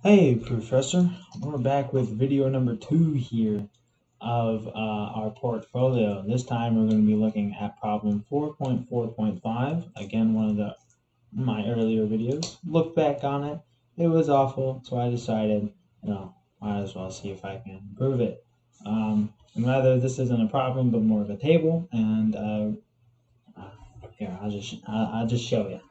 Hey, Professor. We're back with video number 2 here of our portfolio. This time we're going to be looking at problem 4.4.5. Again, one of my earlier videos. Look back on it. It was awful, so I decided, might as well see if I can improve it. And rather, this isn't a problem, but more of a table. And here, I'll just show you.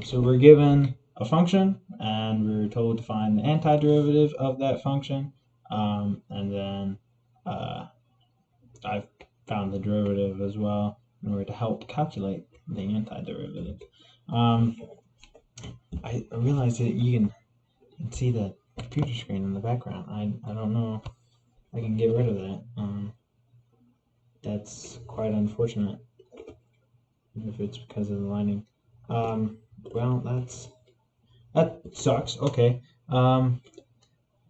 So we're given a function, and we're told to find the antiderivative of that function, and then I've found the derivative as well in order to help calculate the antiderivative. I realized that you can see the computer screen in the background. I don't know if I can get rid of that. That's quite unfortunate if it's because of the lighting. Well, that sucks. Okay.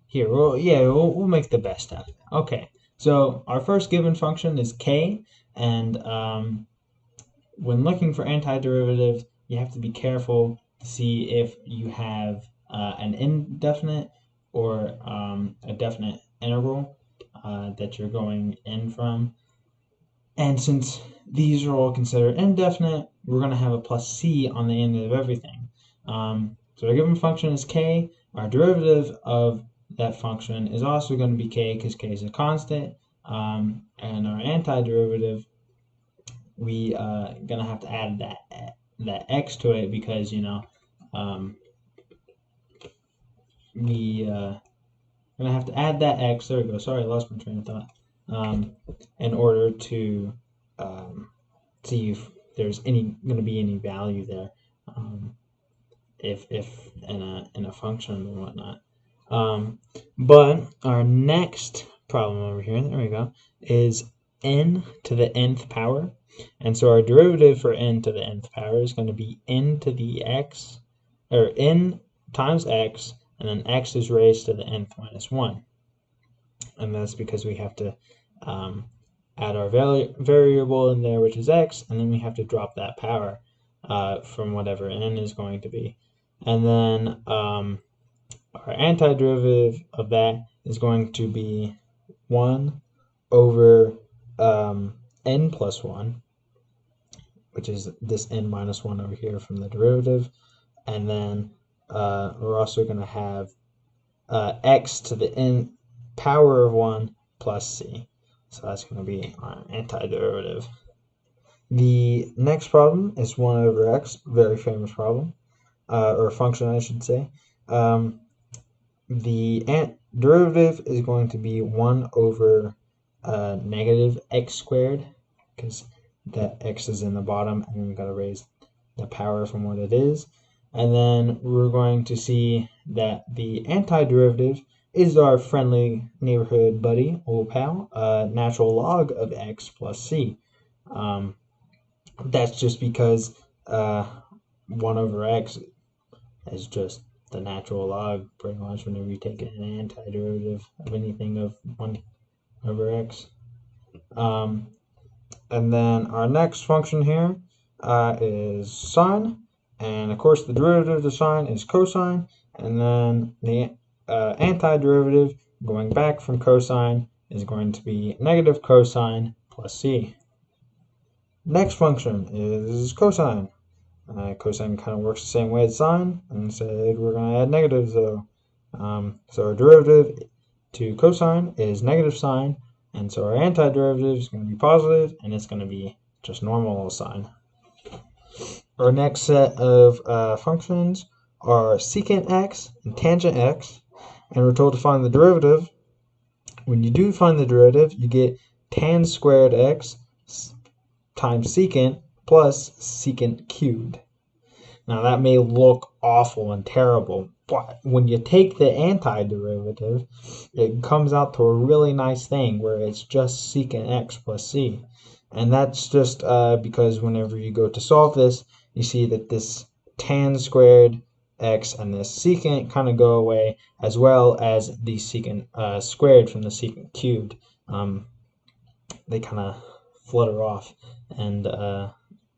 Here, we'll make the best of it. Okay. So our first given function is k, and when looking for antiderivative, you have to be careful to see if you have an indefinite or a definite interval that you're going in from. And since these are all considered indefinite, we're going to have a plus c on the end of everything. So our given function is k. Our derivative of that function is also going to be k because k is a constant. And our antiderivative, we going to have to add that x to it because, we going to have to add that x. There we go. Sorry, I lost my train of thought. In order to see if there's going to be any value there, if in a function and whatnot. But our next problem over here, there we go, is n to the nth power. And so our derivative for n to the nth power is going to be n to the x, or n times x, and then x is raised to the nth minus 1. And that's because we have to add our variable in there, which is x, and then we have to drop that power from whatever n is going to be. And then our antiderivative of that is going to be 1 over n plus 1, which is this n minus 1 over here from the derivative. And then we're also going to have x to the n power of 1 plus c. So that's going to be our antiderivative. The next problem is 1 over x, very famous problem, or function I should say. The derivative is going to be 1 over negative x squared, because that x is in the bottom, and then we've got to raise the power from what it is. And then we're going to see that the antiderivative is our friendly neighborhood buddy, old pal, natural log of x plus c. That's just because 1 over x is just the natural log, pretty much, whenever you take an antiderivative of anything of 1 over x. And then our next function here is sine, and of course the derivative of the sine is cosine, and then the antiderivative going back from cosine is going to be negative cosine plus c. Next function is cosine. Cosine kind of works the same way as sine, and instead we're going to add negatives though. So our derivative to cosine is negative sine, and so our antiderivative is going to be positive, and it's going to be just normal sine. Our next set of functions are secant x and tangent x, and we're told to find the derivative. When you do find the derivative, you get tan squared x times secant plus secant cubed. Now that may look awful and terrible, but when you take the antiderivative, it comes out to a really nice thing where it's just secant x plus c. And that's just because whenever you go to solve this, you see that this tan squared x and this secant kind of go away, as well as the secant squared from the secant cubed. They kind of flutter off, and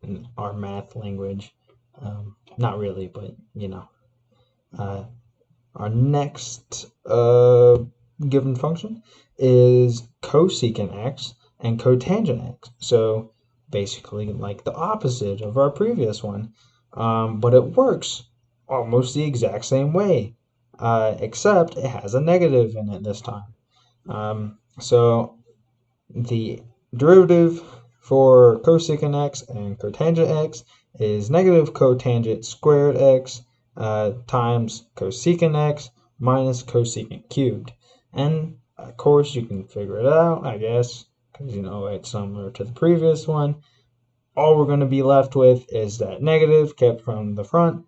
in our math language, not really, but Our next given function is cosecant x and cotangent x. So basically like the opposite of our previous one, but it works almost the exact same way, except it has a negative in it this time. So the derivative for cosecant x and cotangent x is negative cotangent squared x times cosecant x minus cosecant cubed. And of course you can figure it out, I guess, because you know it's similar to the previous one. All we're going to be left with is that negative kept from the front,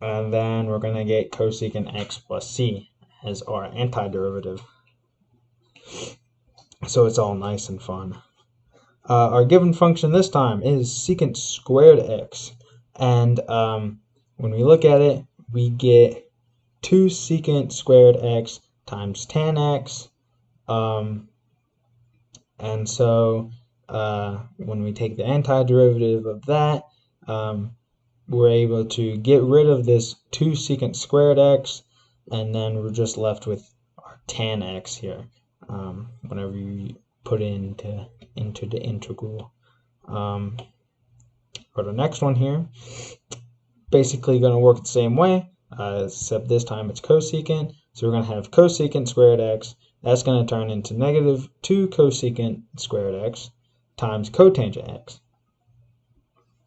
and then we're going to get cosecant x plus c as our antiderivative. So it's all nice and fun. Our given function this time is secant squared x, and when we look at it, we get 2 secant squared x times tan x, and so when we take the antiderivative of that, we're able to get rid of this 2 secant squared x, and then we're just left with our tan x here, whenever you put it into the integral. For the next one here, basically going to work the same way, except this time it's cosecant. So we're going to have cosecant squared x. That's going to turn into negative 2 cosecant squared x times cotangent x.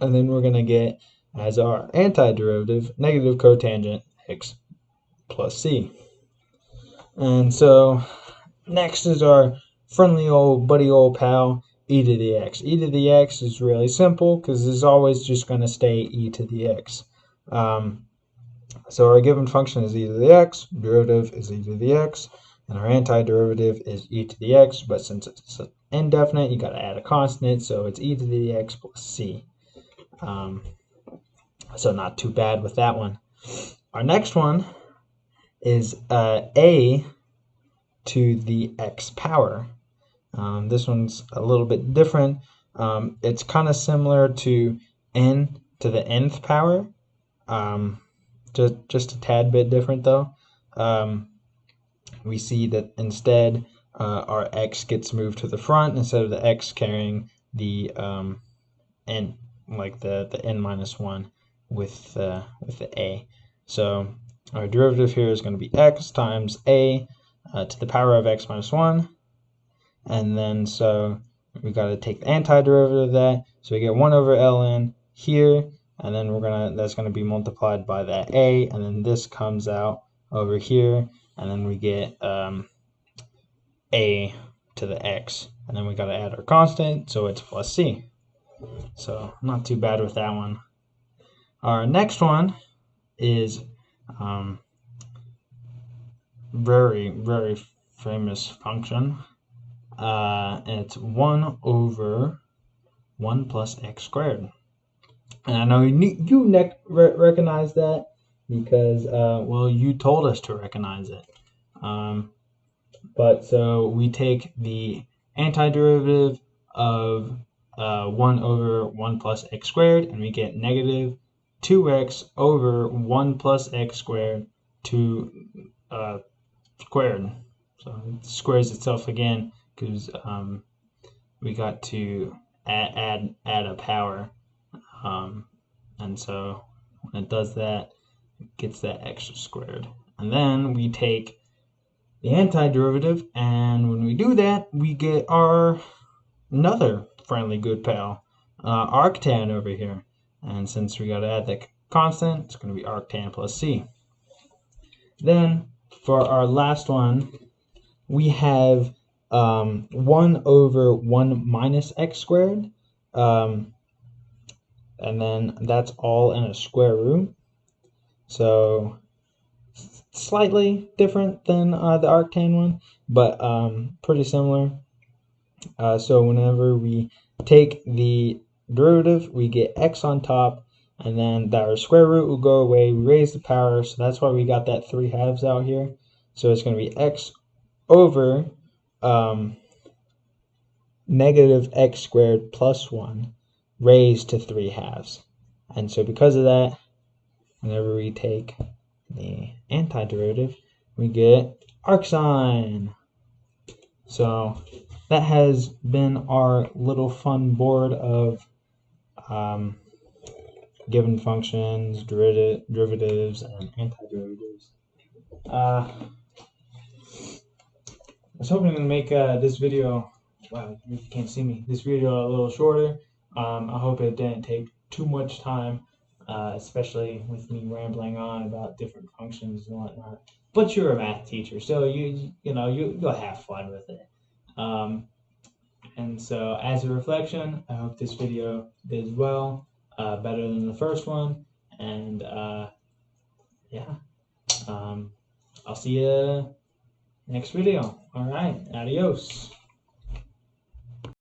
And then we're going to get, as our antiderivative, negative cotangent x plus c. And so next is our friendly old buddy old pal, e to the x. E to the x is really simple because it's always just going to stay e to the x. So our given function is e to the x, derivative is e to the x, and our antiderivative is e to the x, but since it's indefinite, you got to add a constant, so it's e to the x plus c. So not too bad with that one. Our next one is a to the x power. This one's a little bit different. It's kind of similar to n to the nth power, just a tad bit different though. We see that instead our x gets moved to the front instead of the x carrying the n, like the n minus 1 with the a. So our derivative here is going to be x times a to the power of x minus 1. And then so we got to take the antiderivative of that. So we get 1 over ln here, and then that's gonna be multiplied by that a, and then this comes out over here, and then we get a to the x, and then we got to add our constant, so it's plus c. So not too bad with that one. Our next one is very, very famous function. It's 1 over 1 plus x squared. And I know you recognize that because, well, you told us to recognize it. But so we take the antiderivative of 1 over 1 plus x squared, and we get negative 2x over 1 plus x squared squared. So it squares itself again because we got to add a power. And so when it does that, it gets that extra squared. And then we take the antiderivative, and when we do that, we get our another friendly good pal, arctan over here. And since we got to add that constant, it's going to be arctan plus c. Then for our last one, we have 1 over 1 minus x squared. And then that's all in a square root. So slightly different than the arctan one, but pretty similar. So whenever we take the derivative, we get x on top, and then our square root will go away. We raise the power, so that's why we got that 3/2 out here. So it's going to be x over negative x squared plus 1 raised to 3/2. And so because of that, whenever we take the antiderivative, we get arcsine. So that has been our little fun board of given functions, derivatives, and antiderivatives. I was hoping to make this video, wow, you can't see me, this video a little shorter. I hope it didn't take too much time, especially with me rambling on about different functions and whatnot. But you're a math teacher, so you'll have fun with it. And so, as a reflection, I hope this video did well, better than the first one. And yeah, I'll see you next video. All right, adios.